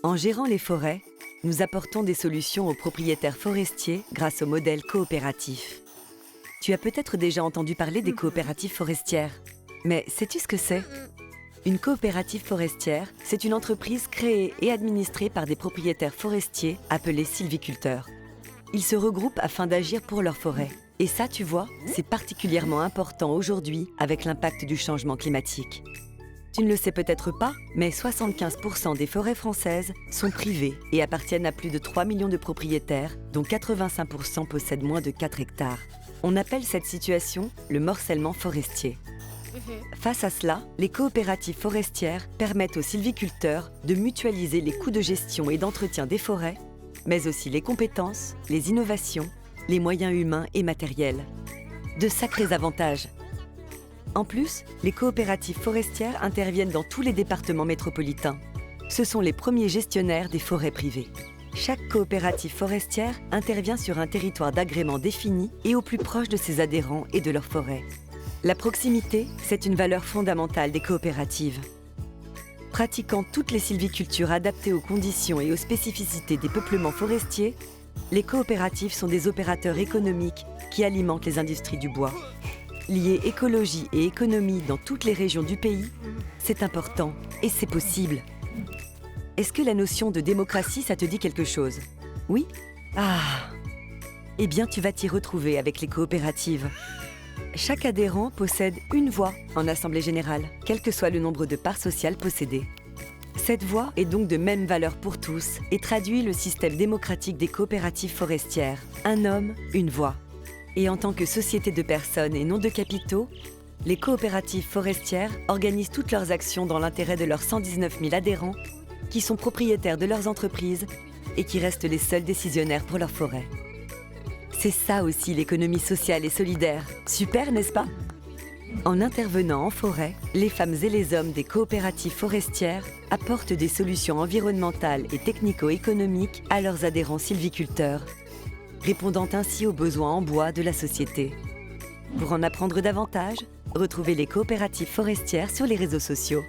En gérant les forêts, nous apportons des solutions aux propriétaires forestiers grâce au modèle coopératif. Tu as peut-être déjà entendu parler des coopératives forestières. Mais sais-tu ce que c'est? Une coopérative forestière, c'est une entreprise créée et administrée par des propriétaires forestiers appelés sylviculteurs. Ils se regroupent afin d'agir pour leur forêt. Et ça, tu vois, c'est particulièrement important aujourd'hui avec l'impact du changement climatique. Tu ne le sais peut-être pas, mais 75% des forêts françaises sont privées et appartiennent à plus de 3 millions de propriétaires, dont 85% possèdent moins de 4 hectares. On appelle cette situation le morcellement forestier. Face à cela, les coopératives forestières permettent aux sylviculteurs de mutualiser les coûts de gestion et d'entretien des forêts, mais aussi les compétences, les innovations, les moyens humains et matériels. De sacrés avantages. En plus, les coopératives forestières interviennent dans tous les départements métropolitains. Ce sont les premiers gestionnaires des forêts privées. Chaque coopérative forestière intervient sur un territoire d'agrément défini et au plus proche de ses adhérents et de leurs forêts. La proximité, c'est une valeur fondamentale des coopératives. Pratiquant toutes les sylvicultures adaptées aux conditions et aux spécificités des peuplements forestiers, les coopératives sont des opérateurs économiques qui alimentent les industries du bois. Lier écologie et économie dans toutes les régions du pays, c'est important et c'est possible. Est-ce que la notion de démocratie, ça te dit quelque chose? Oui? Ah! Eh bien, tu vas t'y retrouver avec les coopératives. Chaque adhérent possède une voix en assemblée générale, quel que soit le nombre de parts sociales possédées. Cette voix est donc de même valeur pour tous et traduit le système démocratique des coopératives forestières. Un homme, une voix. Et en tant que société de personnes et non de capitaux, les coopératives forestières organisent toutes leurs actions dans l'intérêt de leurs 119 000 adhérents qui sont propriétaires de leurs entreprises et qui restent les seuls décisionnaires pour leurs forêts. C'est ça aussi l'économie sociale et solidaire. Super, n'est-ce pas? En intervenant en forêt, les femmes et les hommes des coopératives forestières apportent des solutions environnementales et technico-économiques à leurs adhérents sylviculteurs, répondant ainsi aux besoins en bois de la société. Pour en apprendre davantage, retrouvez les coopératives forestières sur les réseaux sociaux.